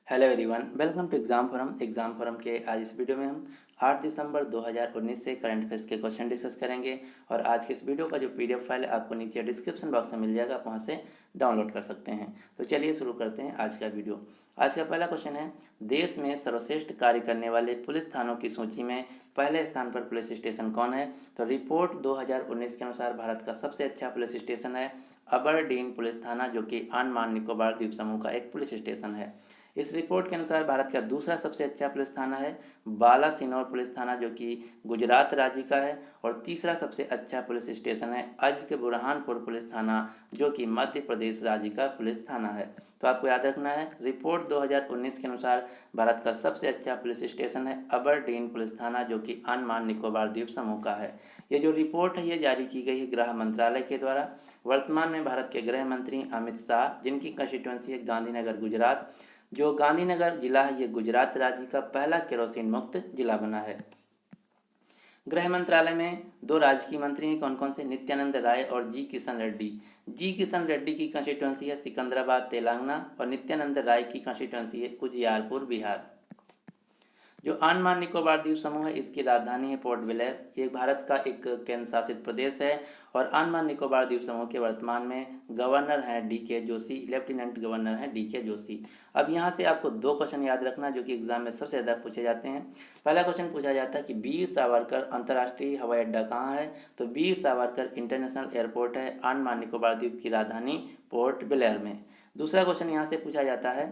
Hello everyone, welcome to exam forum के आज इस वीडियो में हम 8 दिसंबर 2019 से करंट अफेयर्स के क्वेश्चन डिस्कस करेंगे। और आज के इस वीडियो का जो पीडीएफ फाइल है आपको नीचे डिस्क्रिप्शन बॉक्स में मिल जाएगा, आप वहां से डाउनलोड कर सकते हैं। तो चलिए शुरू करते हैं आज का वीडियो। आज का पहला क्वेश्चन है, देश में सर्वश्रेष्ठ कार्य करने वाले पुलिस थानों की सूची में पहले स्थान पर पुलिस स्टेशन कौन है? तो रिपोर्ट 2019 के अनुसार भारत का सबसे अच्छा पुलिस स्टेशन है अबरडीन पुलिस थाना, जो कि अंडमान निकोबार द्वीप समूह का एक पुलिस स्टेशन है। इस रिपोर्ट के अनुसार भारत का दूसरा सबसे अच्छा पुलिस थाना है बालासिनोर पुलिस थाना, जो कि गुजरात राज्य का है। और तीसरा सबसे अच्छा पुलिस स्टेशन है अजक बुरहानपुर पुलिस थाना, जो कि मध्य प्रदेश राज्य का पुलिस थाना है। तो आपको याद रखना है, रिपोर्ट 2019 के अनुसार भारत का सबसे अच्छा पुलिस स्टेशन है अबरडीन पुलिस थाना, जो कि अंडमान निकोबार द्वीप समूह का है। ये जो रिपोर्ट है ये जारी की गई है गृह मंत्रालय के द्वारा। वर्तमान में भारत के गृह मंत्री अमित शाह, जिनकी कंस्टिट्यूंसी है गांधीनगर गुजरात, जो गांधीनगर जिला है ये गुजरात राज्य का पहला केरोसिन मुक्त जिला बना है। गृह मंत्रालय में दो राजकीय मंत्री हैं, कौन कौन से? नित्यानंद राय और जी किशन रेड्डी। जी किशन रेड्डी की कंस्टिट्यूंसी है सिकंदराबाद तेलंगाना और नित्यानंद राय की कंस्टिट्यूंसी है उजियारपुर बिहार। जो अंडमान निकोबार द्वीप समूह है इसकी राजधानी है पोर्ट ब्लेयर। ये भारत का एक केंद्र शासित प्रदेश है। और अंडमान निकोबार द्वीप समूह के वर्तमान में गवर्नर हैं डी.के. जोशी, लेफ्टिनेंट गवर्नर हैं डी.के. जोशी। अब यहाँ से आपको दो क्वेश्चन याद रखना जो कि एग्जाम में सबसे ज़्यादा पूछे जाते हैं। पहला क्वेश्चन पूछा जाता है कि वीर सावरकर अंतर्राष्ट्रीय हवाई अड्डा कहाँ है? तो वीर सावरकर इंटरनेशनल एयरपोर्ट है अंडमान निकोबार द्वीप की राजधानी पोर्ट ब्लेयर में। दूसरा क्वेश्चन यहाँ से पूछा जाता है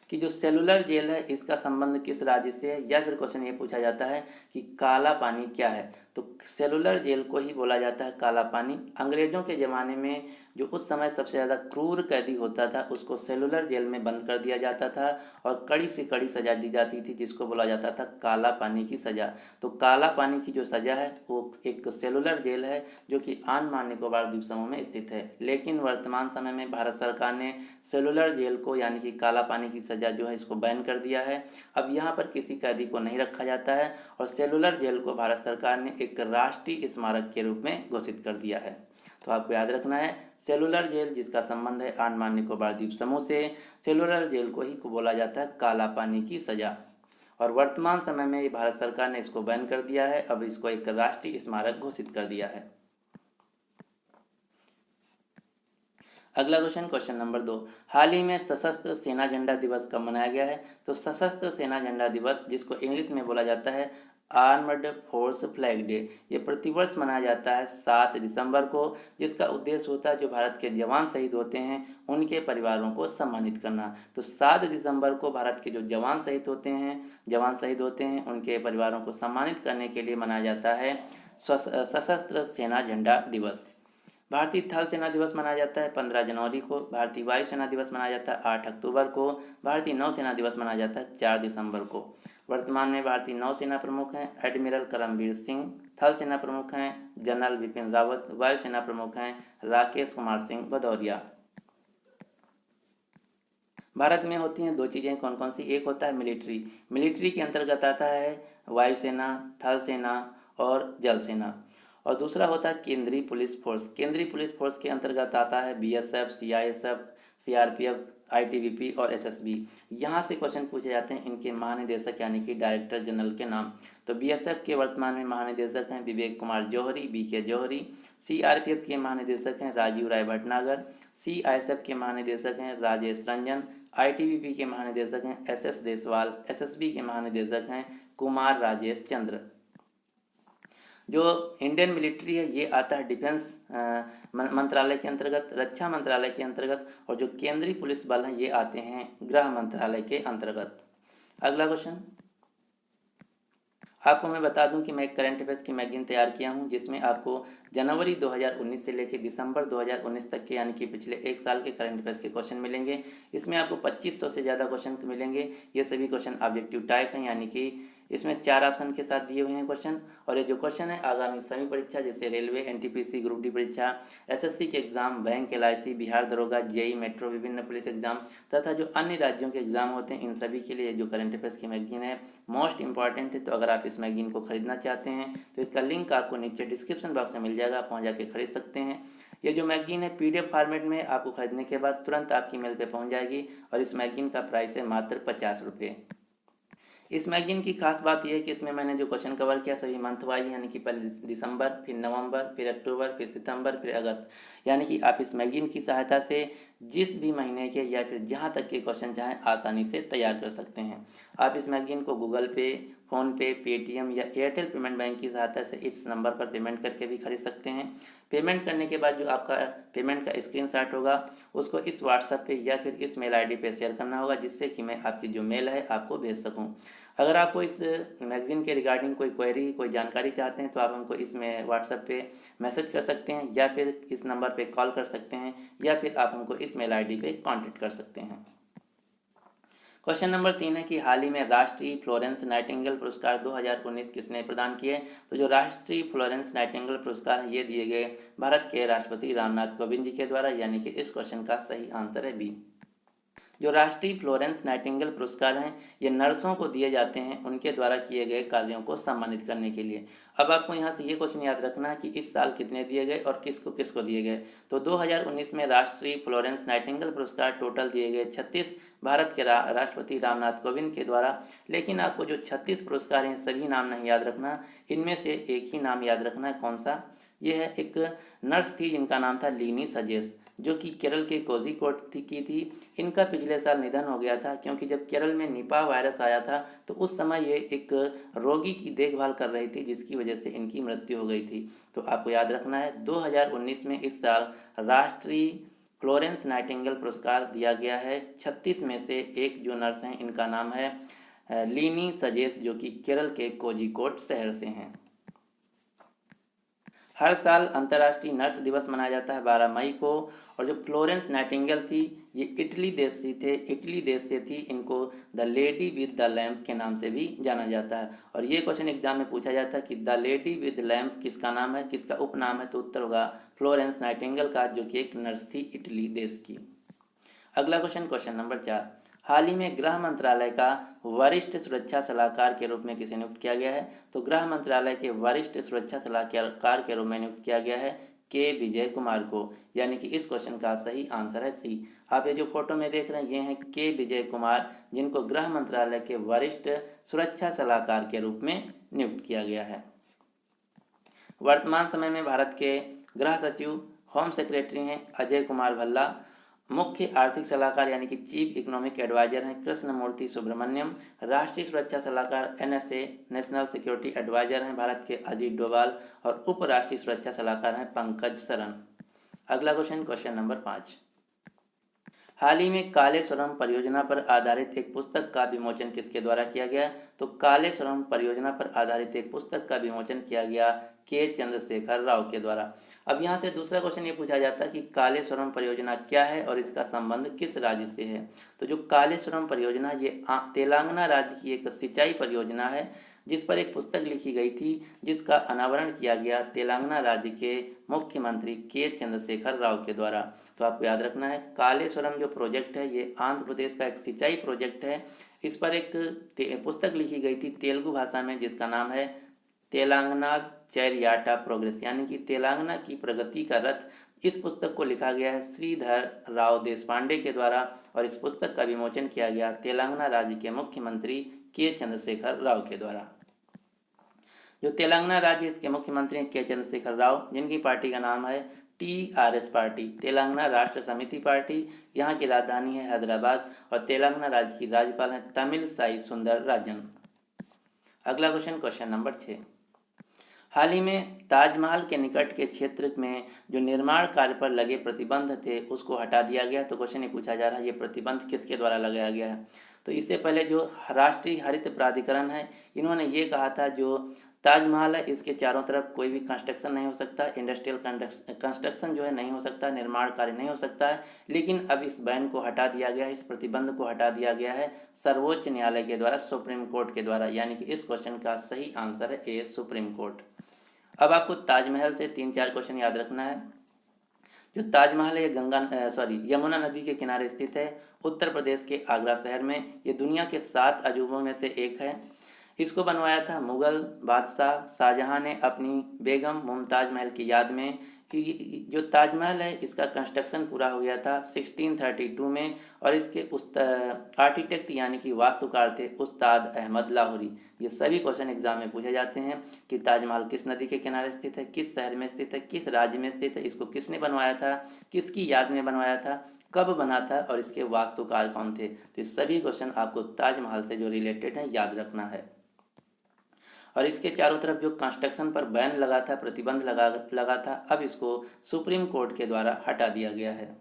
कि जो सेलुलर जेल है इसका संबंध किस राज्य से है? या फिर क्वेश्चन ये पूछा जाता है कि काला पानी क्या है? तो सेलुलर जेल को ही बोला जाता है काला पानी। अंग्रेजों के ज़माने में जो उस समय सबसे ज़्यादा क्रूर कैदी होता था उसको सेलुलर जेल में बंद कर दिया जाता था और कड़ी से कड़ी सज़ा दी जाती थी, जिसको बोला जाता था काला पानी की सज़ा। तो काला पानी की जो सज़ा है वो एक सेलुलर जेल है जो कि अंडमान निकोबार द्वीप समूह में स्थित है। लेकिन वर्तमान समय में भारत सरकार ने सेलुलर जेल को यानी कि काला पानी की सज़ा जो है इसको बैन कर दिया है। अब यहाँ पर किसी कैदी को नहीं रखा जाता है और सेलुलर जेल को भारत सरकार ने एक राष्ट्रीय स्मारक के रूप में घोषित कर दिया है। तो आपको याद रखना है, सेलुलर जेल जिसका संबंध है अंडमान निकोबार द्वीप समूह से, सेलुलर जेल को ही बोला जाता है काला पानी की सज़ा। और वर्तमान समय में भारत सरकार ने इसको बैन कर दिया है, अब इसको एक राष्ट्रीय स्मारक घोषित कर दिया है। अगला क्वेश्चन, क्वेश्चन नंबर 2, हाल ही में सशस्त्र सेना झंडा दिवस कब मनाया गया है? तो सशस्त्र सेना झंडा दिवस, जिसको इंग्लिश में बोला जाता है आर्मड फोर्स फ्लैग डे, ये प्रतिवर्ष मनाया जाता है 7 दिसंबर को, जिसका उद्देश्य होता है जो भारत के जवान शहीद होते हैं उनके परिवारों को सम्मानित करना। तो 7 दिसंबर को भारत के जो जवान शहीद होते हैं उनके परिवारों को सम्मानित करने के लिए मनाया जाता है सशस्त्र सेना झंडा दिवस। भारतीय थल सेना दिवस मनाया जाता है 15 जनवरी को। भारतीय वायुसेना दिवस मनाया जाता है 8 अक्टूबर को। भारतीय नौसेना दिवस मनाया जाता है 4 दिसंबर को। वर्तमान में भारतीय नौसेना प्रमुख हैं एडमिरल करमबीर सिंह, थल सेना प्रमुख हैं जनरल बिपिन रावत, वायुसेना प्रमुख हैं राकेश कुमार सिंह भदौरिया। भारत में होती हैं दो चीज़ें, कौन कौन सी? एक होता है मिलिट्री के अंतर्गत आता है वायुसेना, थल सेना और जल सेना। और दूसरा होता है केंद्रीय पुलिस फोर्स। केंद्रीय पुलिस फोर्स के अंतर्गत आता है बीएसएफ, सीआईएसएफ, सीआरपीएफ, आईटीबीपी और एसएसबी। यहाँ से क्वेश्चन पूछे जाते हैं इनके महानिदेशक यानी कि डायरेक्टर जनरल के नाम। तो बीएसएफ के वर्तमान में महानिदेशक हैं विवेक कुमार जौहरी, बीके जौहरी। सीआरपीएफ के महानिदेशक हैं राजीव राय भटनागर। सीआईएसएफ के महानिदेशक हैं राजेश रंजन। आईटीबीपी के महानिदेशक हैं एसएस देसवाल। एसएसबी के महानिदेशक हैं कुमार राजेश चंद्र। जो इंडियन मिलिट्री है ये आता है डिफेंस मंत्रालय के अंतर्गत, रक्षा मंत्रालय के अंतर्गत, और जो केंद्रीय पुलिस बल हैं ये आते हैं गृह मंत्रालय के अंतर्गत। अगला क्वेश्चन, आपको मैं बता दूं कि मैं एक करंट अफेयर्स की मैगजीन तैयार किया हूं जिसमें आपको जनवरी 2019 से लेकर दिसंबर 2019 तक के यानी कि पिछले एक साल के करंट अफेयर्स के क्वेश्चन मिलेंगे। इसमें आपको 2500 से ज़्यादा क्वेश्चन मिलेंगे। ये सभी क्वेश्चन ऑब्जेक्टिव टाइप हैं, यानी कि इसमें 4 ऑप्शन के साथ दिए हुए हैं क्वेश्चन। और ये जो क्वेश्चन है आगामी सभी परीक्षा जैसे रेलवे, एनटीपीसी, ग्रुप डी परीक्षा, एसएससी के एग्जाम, बैंक, एलआईसी, बिहार दरोगा, जेई मेट्रो, विभिन्न पुलिस एग्जाम तथा जो अन्य राज्यों के एग्जाम होते हैं इन सभी के लिए जो करंट अफेयर्स की मैगजीन है मोस्ट इंपॉर्टेंट है। तो अगर आप इस मैगजीन को खरीदना चाहते हैं तो इसका लिंक आपको नीचे डिस्क्रिप्शन बॉक्स में मिल जाएगा, आप वहाँ जाके खरीद सकते हैं। ये जो मैगजीन है PDF फॉर्मेट में आपको खरीदने के बाद तुरंत आपकी मेल पे पहुंच जाएगी और इस मैगजीन का प्राइस है मात्र 50 रुपये। इस मैगजीन की खास बात यह है कि इसमें मैंने जो क्वेश्चन कवर किया सभी मंथ वाइज, यानी कि पहले दिसंबर, फिर नवंबर, फिर अक्टूबर, फिर सितंबर, फिर अगस्त, यानी कि आप इस मैगजीन की सहायता से जिस भी महीने के या फिर जहां तक के क्वेश्चन चाहें आसानी से तैयार कर सकते हैं। आप इस मैगजीन को गूगल पे, फ़ोनपे, पेटीएम या एयरटेल पेमेंट बैंक की सहायता से इस नंबर पर पेमेंट करके भी खरीद सकते हैं। पेमेंट करने के बाद जो आपका पेमेंट का स्क्रीनशॉट होगा उसको इस व्हाट्सएप पे या फिर इस मेल आईडी पे शेयर करना होगा, जिससे कि मैं आपकी जो मेल है आपको भेज सकूं। अगर आपको इस मैगज़ीन के रिगार्डिंग कोई क्वेरी, कोई जानकारी चाहते हैं तो आप हमको इसमें व्हाट्सएप पे मैसेज कर सकते हैं या फिर इस नंबर पे कॉल कर सकते हैं या फिर आप हमको इस मेल आईडी पे कांटेक्ट कर सकते हैं। क्वेश्चन नंबर 3 है कि हाल ही में राष्ट्रीय फ्लोरेंस नाइटिंगेल पुरस्कार 2019 किसने प्रदान किए? तो जो राष्ट्रीय फ्लोरेंस नाइटिंगेल पुरस्कार है ये दिए गए भारत के राष्ट्रपति रामनाथ कोविंद जी के द्वारा, यानी कि इस क्वेश्चन का सही आंसर है बी। जो राष्ट्रीय फ्लोरेंस नाइटिंगेल पुरस्कार हैं ये नर्सों को दिए जाते हैं उनके द्वारा किए गए कार्यों को सम्मानित करने के लिए। अब आपको यहाँ से ये क्वेश्चन याद रखना है कि इस साल कितने दिए गए और किसको किसको दिए गए। तो 2019 में राष्ट्रीय फ्लोरेंस नाइटिंगेल पुरस्कार टोटल दिए गए 36 भारत के राष्ट्रपति रामनाथ कोविंद के द्वारा। लेकिन आपको जो 36 पुरस्कार हैं सभी नाम नहीं याद रखना, इनमें से एक ही नाम याद रखना है। कौन सा? यह है एक नर्स थी जिनका नाम था लीनी सजेस, जो कि केरल के कोझिकोड की थी। इनका पिछले साल निधन हो गया था, क्योंकि जब केरल में निपाह वायरस आया था तो उस समय ये एक रोगी की देखभाल कर रही थी, जिसकी वजह से इनकी मृत्यु हो गई थी। तो आपको याद रखना है 2019 में इस साल राष्ट्रीय फ्लोरेंस नाइटिंगेल पुरस्कार दिया गया है 36 में से एक जो नर्स हैं इनका नाम है लीनी सजेस, जो कि केरल के कोझिकोड शहर से हैं। हर साल अंतर्राष्ट्रीय नर्स दिवस मनाया जाता है 12 मई को। और जो फ्लोरेंस नाइटिंगेल थी ये इटली देश से थी। इनको the lady with the lamp के नाम से भी जाना जाता है। और ये क्वेश्चन एग्जाम में पूछा जाता है कि द लेडी विद लैम्प किसका नाम है, किसका उपनाम है? तो उत्तर होगा फ्लोरेंस नाइटिंगेल का, जो कि एक नर्स थी इटली देश की। अगला क्वेश्चन, क्वेश्चन नंबर 4, हाल ही में गृह मंत्रालय का वरिष्ठ सुरक्षा सलाहकार के रूप में किसे नियुक्त किया गया है? तो गृह मंत्रालय के वरिष्ठ सुरक्षा सलाहकार के रूप में नियुक्त किया गया है के विजय कुमार को, यानी कि इस क्वेश्चन का सही आंसर है सी। आप ये जो फोटो में देख रहे हैं ये हैं के विजय कुमार, जिनको गृह मंत्रालय के वरिष्ठ सुरक्षा सलाहकार के रूप में नियुक्त किया गया है। वर्तमान समय में भारत के गृह सचिव, होम सेक्रेटरी हैं अजय कुमार भल्ला। मुख्य आर्थिक सलाहकार यानी कि चीफ इकोनॉमिक एडवाइजर हैं कृष्णमूर्ति सुब्रमण्यम। राष्ट्रीय सुरक्षा सलाहकार NSA नेशनल सिक्योरिटी एडवाइजर हैं भारत के अजीत डोभाल। और उप राष्ट्रीय सुरक्षा सलाहकार हैं पंकज शरण। अगला क्वेश्चन, क्वेश्चन नंबर 5, हाल ही में कालेश्वरम परियोजना पर आधारित एक पुस्तक का विमोचन किसके द्वारा किया गया? तो कालेश्वरम परियोजना पर आधारित एक पुस्तक का विमोचन किया गया के चंद्रशेखर राव के द्वारा। अब यहाँ से दूसरा क्वेश्चन ये पूछा जाता है कि कालेश्वरम परियोजना क्या है और इसका संबंध किस राज्य से है? तो जो कालेश्वरम परियोजना ये तेलंगाना राज्य की एक सिंचाई परियोजना है, जिस पर एक पुस्तक लिखी गई थी जिसका अनावरण किया गया तेलंगाना राज्य के मुख्यमंत्री के चंद्रशेखर राव के द्वारा। तो आपको याद रखना है कालेश्वरम जो प्रोजेक्ट है ये आंध्र प्रदेश का एक सिंचाई प्रोजेक्ट है। इस पर एक पुस्तक लिखी गई थी तेलुगु भाषा में, जिसका नाम है तेलंगाना चैरियाटा प्रोग्रेस, यानी कि तेलंगाना की प्रगति का रथ। इस पुस्तक को लिखा गया है श्रीधर राव देशपांडे के द्वारा और इस पुस्तक का विमोचन किया गया तेलंगाना राज्य के मुख्यमंत्री के चंद्रशेखर राव के द्वारा। जो तेलंगाना राज्य इसके मुख्यमंत्री हैं के चंद्रशेखर राव, जिनकी पार्टी का नाम है TRS पार्टी, तेलंगाना राष्ट्र समिति पार्टी। यहाँ की राजधानी है हैदराबाद और तेलंगाना राज्य की राज्यपाल हैं तमिलसाई सुंदरराजन। अगला क्वेश्चन, क्वेश्चन नंबर 6, हाल ही में ताजमहल के निकट के क्षेत्र में जो निर्माण कार्य पर लगे प्रतिबंध थे उसको हटा दिया गया। तो क्वेश्चन ये पूछा जा रहा है ये प्रतिबंध किसके द्वारा लगाया गया है? तो इससे पहले जो राष्ट्रीय हरित प्राधिकरण है इन्होंने ये कहा था जो ताजमहल है इसके चारों तरफ कोई भी कंस्ट्रक्शन नहीं हो सकता, इंडस्ट्रियल कंस्ट्रक्शन जो है नहीं हो सकता, निर्माण कार्य नहीं हो सकता है। लेकिन अब इस बैन को हटा दिया गया है, इस प्रतिबंध को हटा दिया गया है सर्वोच्च न्यायालय के द्वारा, सुप्रीम कोर्ट के द्वारा, यानी कि इस क्वेश्चन का सही आंसर है ए, सुप्रीम कोर्ट। अब आपको ताजमहल से 3-4 क्वेश्चन याद रखना है। जो ताजमहल है यमुना नदी के किनारे स्थित है उत्तर प्रदेश के आगरा शहर में। ये दुनिया के 7 अजूबों में से एक है। इसको बनवाया था मुगल बादशाह शाहजहां ने अपनी बेगम मुमताज महल की याद में। जो ताजमहल है इसका कंस्ट्रक्शन पूरा हो गया था 1632 में, और इसके आर्किटेक्ट यानी कि वास्तुकार थे उस्ताद अहमद लाहौरी। ये सभी क्वेश्चन एग्जाम में पूछे जाते हैं कि ताजमहल किस नदी के किनारे स्थित है, किस शहर में स्थित है, किस राज्य में स्थित है, इसको किसने बनवाया था, किसकी याद में बनवाया था, कब बना था और इसके वास्तुकार कौन थे। तो ये सभी क्वेश्चन आपको ताजमहल से जो रिलेटेड है याद रखना है। और इसके चारों तरफ जो कंस्ट्रक्शन पर बैन लगा था, प्रतिबंध लगा था, अब इसको सुप्रीम कोर्ट के द्वारा हटा दिया गया है।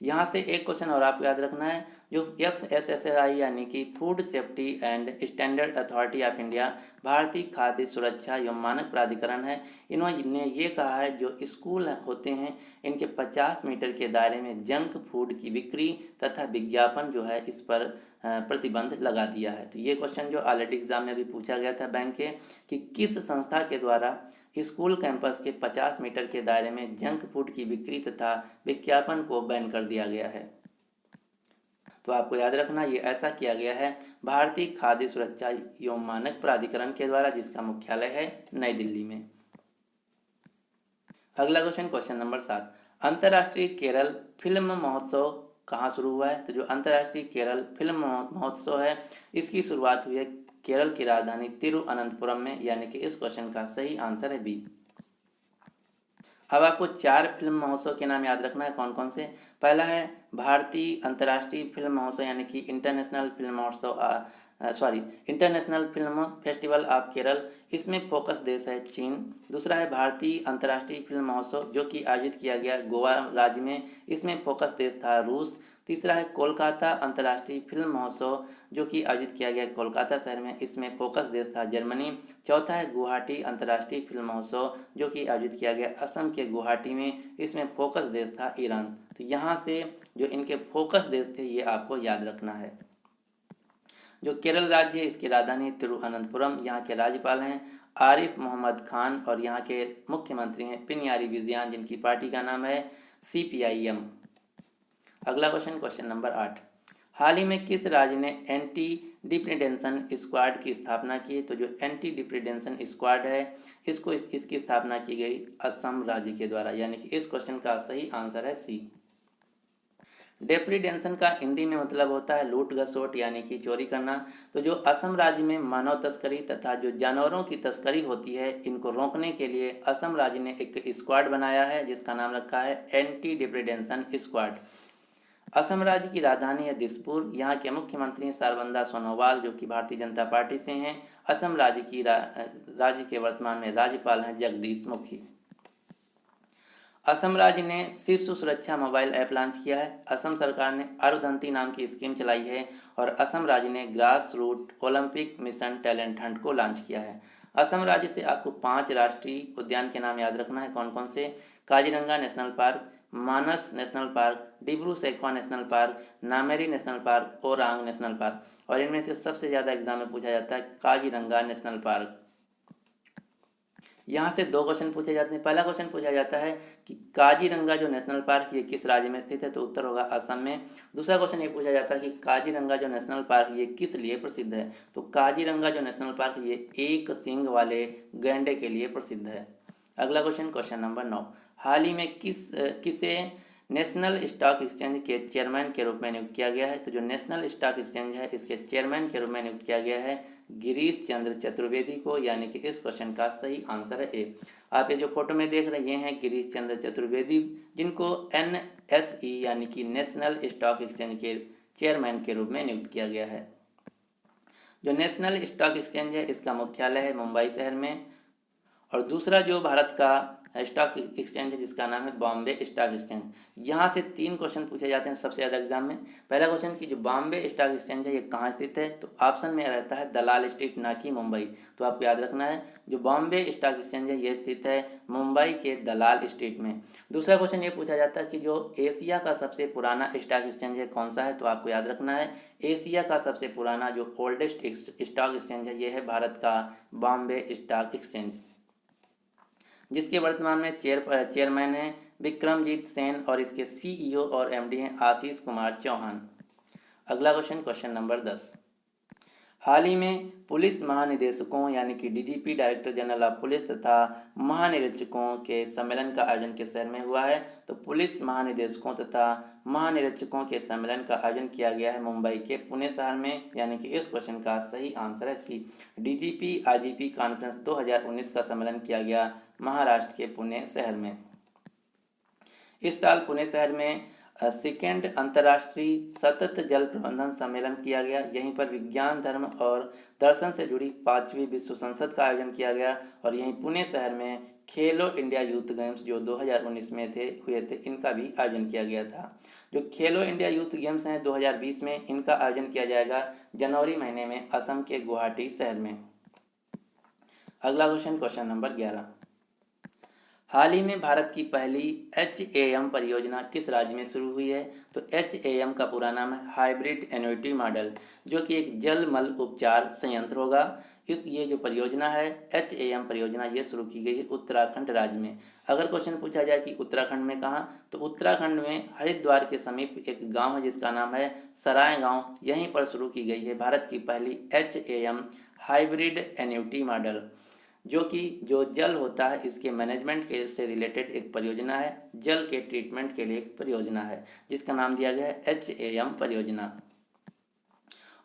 यहाँ से एक क्वेश्चन और आपको याद रखना है, जो FSSAI यानी कि food safety and standard authority of India, भारतीय खाद्य सुरक्षा एवं मानक प्राधिकरण है, इन्होंने ये कहा है जो स्कूल होते हैं इनके 50 मीटर के दायरे में जंक फूड की बिक्री तथा विज्ञापन जो है इस पर प्रतिबंध लगा दिया है। तो ये क्वेश्चन जो ऑलरेडी एग्जाम में भी पूछा गया था बैंक के, कि किस संस्था के द्वारा स्कूल कैंपस के 50 मीटर के दायरे में जंक फूड की बिक्री तथा विज्ञापन को बैन कर दिया गया है। तो आपको याद रखना ये ऐसा किया गया है भारतीय खाद्य सुरक्षा एवं मानक प्राधिकरण के द्वारा, जिसका मुख्यालय है नई दिल्ली में। अगला क्वेश्चन, क्वेश्चन नंबर 7, अंतर्राष्ट्रीय केरल फिल्म महोत्सव कहाँ शुरू हुआ है। तो जो अंतर्राष्ट्रीय केरल फिल्म महोत्सव है इसकी शुरुआत हुई है केरल की राजधानी तिरुअनंतपुरम में, यानी कि इस क्वेश्चन का सही आंसर है बी। अब आपको 4 फिल्म महोत्सव के नाम याद रखना है, कौन कौन से। पहला है भारतीय अंतर्राष्ट्रीय फिल्म महोत्सव यानी कि इंटरनेशनल फिल्म महोत्सव, international film festival of Kerala, इसमें फोकस देश है चीन। दूसरा है भारतीय अंतर्राष्ट्रीय फिल्म महोत्सव जो कि आयोजित किया गया गोवा राज्य में, इसमें फोकस देश था रूस। तीसरा है कोलकाता अंतर्राष्ट्रीय फिल्म महोत्सव जो कि आयोजित किया गया कोलकाता शहर में, इसमें फोकस देश था जर्मनी। चौथा है गुवाहाटी अंतर्राष्ट्रीय फिल्म महोत्सव जो कि आयोजित किया गया असम के गुवाहाटी में, इसमें फोकस देश था ईरान। तो यहाँ से जो इनके फोकस देश थे ये आपको याद रखना है। जो केरल राज्य है इसकी राजधानी तिरुअनंतपुरम, यहाँ के राज्यपाल हैं आरिफ मोहम्मद खान और यहाँ के मुख्यमंत्री हैं पिनियारी विजयन, जिनकी पार्टी का नाम है CPIM। अगला क्वेश्चन, क्वेश्चन नंबर 8, हाल ही में किस राज्य ने एंटी डिप्रेडेंशन स्क्वाड की स्थापना की। तो जो एंटी डिप्रेडेंशन स्क्वाड है इसकी स्थापना की गई असम राज्य के द्वारा, यानी कि इस क्वेश्चन का सही आंसर है सी। डेप्रिडेंशन का हिंदी में मतलब होता है लूट घसोट यानी कि चोरी करना। तो जो असम राज्य में मानव तस्करी तथा जो जानवरों की तस्करी होती है इनको रोकने के लिए असम राज्य ने एक स्क्वाड बनाया है जिसका नाम रखा है एंटी डिप्रेडेंशन स्क्वाड। असम राज्य की राजधानी है दिसपुर, यहाँ के मुख्यमंत्री हैं सर्बानंद सोनोवाल जो कि भारतीय जनता पार्टी से हैं। असम राज्य के वर्तमान में राज्यपाल हैं जगदीश मुखी। असम राज्य ने शिशु सुरक्षा मोबाइल ऐप लॉन्च किया है। असम सरकार ने अरुधंती नाम की स्कीम चलाई है और असम राज्य ने grass root Olympic mission talent hunt को लॉन्च किया है। असम राज्य से आपको 5 राष्ट्रीय उद्यान के नाम याद रखना है, कौन कौन से। Kaziranga national park, Manas national park, Dibru Saikhowa national park, Nameri national park, Orang national park. और इनमें से सबसे ज़्यादा एग्जाम में पूछा जाता है काजीरंगा नेशनल पार्क। यहाँ से 2 क्वेश्चन पूछे जाते हैं। पहला क्वेश्चन पूछा जाता है कि काजीरंगा जो नेशनल पार्क ये किस राज्य में स्थित है, तो उत्तर होगा असम में। दूसरा क्वेश्चन ये पूछा जाता है कि काजीरंगा जो नेशनल पार्क ये किस लिए प्रसिद्ध है, तो काजीरंगा जो नेशनल पार्क ये एक सींग वाले गैंडे के लिए प्रसिद्ध है। अगला क्वेश्चन, क्वेश्चन नंबर 9, हाल ही में किसे नेशनल स्टॉक एक्सचेंज के चेयरमैन के रूप में नियुक्त किया गया है। तो जो नेशनल स्टॉक एक्सचेंज है इसके चेयरमैन के रूप में नियुक्त किया गया है गिरीश चंद्र चतुर्वेदी को, यानी कि इस क्वेश्चन का सही आंसर है ए। आप ये जो फोटो में देख रहे हैं गिरीश चंद्र चतुर्वेदी, जिनको NSE यानी कि नेशनल स्टॉक एक्सचेंज के चेयरमैन के रूप में नियुक्त किया गया है। जो नेशनल स्टॉक एक्सचेंज है इसका मुख्यालय है मुंबई शहर में। और दूसरा जो भारत का स्टॉक एक्सचेंज है जिसका नाम है बॉम्बे स्टॉक एक्सचेंज। यहाँ से 3 क्वेश्चन पूछे जाते हैं सबसे ज़्यादा एग्जाम में। पहला क्वेश्चन कि जो बॉम्बे स्टॉक एक्सचेंज है ये कहाँ स्थित है, तो ऑप्शन में रहता है दलाल स्ट्रीट ना कि मुंबई। तो आपको याद रखना है जो बॉम्बे स्टॉक एक्सचेंज है ये स्थित है मुंबई के दलाल स्ट्रीट में। दूसरा क्वेश्चन ये पूछा जाता है कि जो एशिया का सबसे पुराना स्टॉक एक्सचेंज है कौन सा है, तो आपको याद रखना है एशिया का सबसे पुराना जो ओल्डेस्ट स्टॉक एक्सचेंज है ये है भारत का बॉम्बे स्टॉक एक्सचेंज, जिसके वर्तमान में चेयरमैन हैं विक्रमजीत सेन और इसके CEO और MD हैं आशीष कुमार चौहान। अगला क्वेश्चन, क्वेश्चन नंबर 10, हाल ही में पुलिस महानिदेशकों यानी कि DGP director general of police तथा महानिरीक्षकों के सम्मेलन का आयोजन किस शहर में हुआ है? तो पुलिस महानिदेशकों तथा महानिरीक्षकों के सम्मेलन का आयोजन किया गया है मुंबई के पुणे शहर में, यानी कि इस क्वेश्चन का सही आंसर है सी। डीजीपी आईजीपी कॉन्फ्रेंस 2019 का सम्मेलन किया गया महाराष्ट्र के पुणे शहर में। इस साल पुणे शहर में सेकेंड अंतर्राष्ट्रीय सतत जल प्रबंधन सम्मेलन किया गया। यहीं पर विज्ञान धर्म और दर्शन से जुड़ी 5वीं विश्व संसद का आयोजन किया गया और यहीं पुणे शहर में खेलो इंडिया यूथ गेम्स जो 2019 में हुए थे, इनका भी आयोजन किया गया था। जो खेलो इंडिया यूथ गेम्स हैं 2020 में, इनका आयोजन किया जाएगा जनवरी महीने में असम के गुवाहाटी शहर में। अगला क्वेश्चन, क्वेश्चन नंबर 11। हाल ही में भारत की पहली HAM परियोजना किस राज्य में शुरू हुई है? तो HAM का पूरा नाम है हाइब्रिड एन्युटी मॉडल, जो कि एक जल मल उपचार संयंत्र होगा। ये जो परियोजना है HAM परियोजना, ये शुरू की गई है उत्तराखंड राज्य में। अगर क्वेश्चन पूछा जाए कि उत्तराखंड में कहाँ, तो उत्तराखंड में हरिद्वार के समीप एक गांव है जिसका नाम है सराय गांव, यहीं पर शुरू की गई है भारत की पहली HAM हाइब्रिड एन्युटी मॉडल, जो कि जो जल होता है इसके मैनेजमेंट के से रिलेटेड एक परियोजना है, जल के ट्रीटमेंट के लिए एक परियोजना है जिसका नाम दिया गया है HAM परियोजना।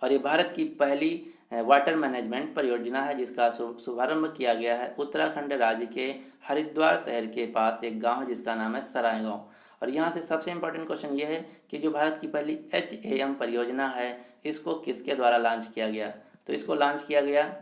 और ये भारत की पहली वाटर मैनेजमेंट परियोजना है जिसका शुभारंभ किया गया है उत्तराखंड राज्य के हरिद्वार शहर के पास एक गांव है जिसका नाम है सराय गांव। और यहाँ से सबसे इम्पोर्टेंट क्वेश्चन ये है कि जो भारत की पहली HAM परियोजना है, इसको किसके द्वारा लॉन्च किया गया? तो इसको लॉन्च किया गया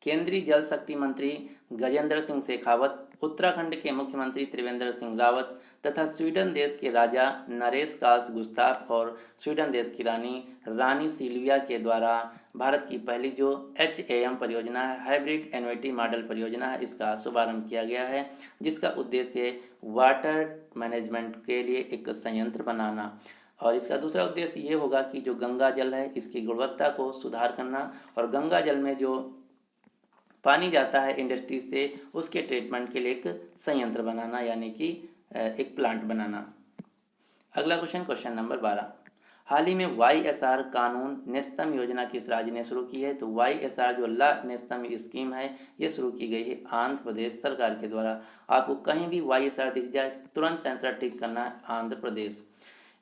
केंद्रीय जल शक्ति मंत्री गजेंद्र सिंह शेखावत, उत्तराखंड के मुख्यमंत्री त्रिवेंद्र सिंह रावत तथा स्वीडन देश के राजा नरेश कार्ल्स गुस्ताफ और स्वीडन देश की रानी सिल्विया के द्वारा भारत की पहली जो HAM परियोजना है, हाइब्रिड एन्युटी मॉडल परियोजना है, इसका शुभारंभ किया गया है, जिसका उद्देश्य वाटर मैनेजमेंट के लिए एक संयंत्र बनाना। और इसका दूसरा उद्देश्य ये होगा कि जो गंगा जल है इसकी गुणवत्ता को सुधार करना और गंगा जल में जो पानी जाता है इंडस्ट्री से, उसके ट्रीटमेंट के लिए एक संयंत्र बनाना, यानी कि एक प्लांट बनाना। अगला क्वेश्चन, क्वेश्चन नंबर 12। हाल ही में YSR कानून नेस्तम योजना किस राज्य ने शुरू की है? तो YSR जो ला नेस्तम स्कीम है, ये शुरू की गई है आंध्र प्रदेश सरकार के द्वारा। आपको कहीं भी YSR दिख जाए तुरंत आंसर टिक करना है आंध्र प्रदेश।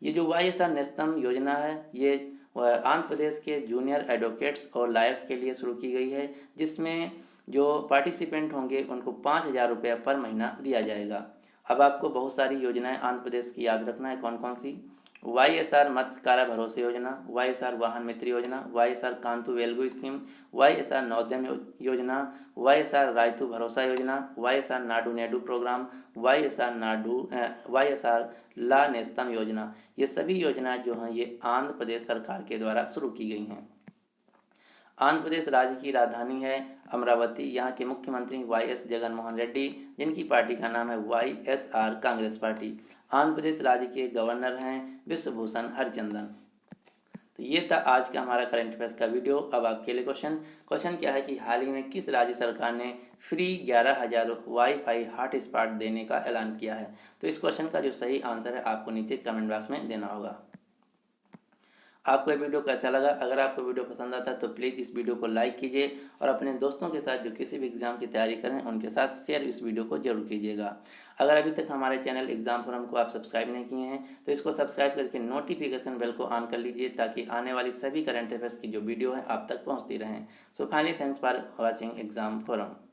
ये जो YSR नेस्तम योजना है, ये आंध्र प्रदेश के जूनियर एडवोकेट्स और लॉयर्स के लिए शुरू की गई है, जिसमें जो पार्टिसिपेंट होंगे उनको 5,000 रुपये पर महीना दिया जाएगा। अब आपको बहुत सारी योजनाएं आंध्र प्रदेश की याद रखना है, कौन कौन सी? YSR मत्स्यकारा भरोसे योजना, YSR वाहन मित्र योजना, YSR कांतु वेलगु स्कीम, YSR नवोद्यम योजना, YSR रायतु भरोसा योजना, YSR नाडू नेडू प्रोग्राम, YSR ला नेस्तम योजना। ये सभी योजनाएं जो हैं ये आंध्र प्रदेश सरकार के द्वारा शुरू की गई हैं। आंध्र प्रदेश राज्य की राजधानी है अमरावती। यहाँ के मुख्यमंत्री YS जगनमोहन रेड्डी, जिनकी पार्टी का नाम है YSR कांग्रेस पार्टी। आंध्र प्रदेश राज्य के गवर्नर हैं विश्वभूषण हरिचंदन। तो ये था आज का हमारा करंट अफेयर्स का वीडियो। अब आपके लिए क्वेश्चन क्या है कि हाल ही में किस राज्य सरकार ने फ्री 11,000 वाईफाई हॉटस्पॉट देने का ऐलान किया है? तो इस क्वेश्चन का जो सही आंसर है आपको नीचे कमेंट बॉक्स में देना होगा। आपको ये वीडियो कैसा लगा? अगर आपको वीडियो पसंद आता है तो प्लीज़ इस वीडियो को लाइक कीजिए और अपने दोस्तों के साथ जो किसी भी एग्ज़ाम की तैयारी करें उनके साथ शेयर इस वीडियो को जरूर कीजिएगा। अगर अभी तक हमारे चैनल एग्जाम फोरम को आप सब्सक्राइब नहीं किए हैं तो इसको सब्सक्राइब करके नोटिफिकेशन बेल को ऑन कर लीजिए, ताकि आने वाली सभी करंट अफेयर्स की जो वीडियो है आप तक पहुँचती रहें। So finally thanks for watching exam forum.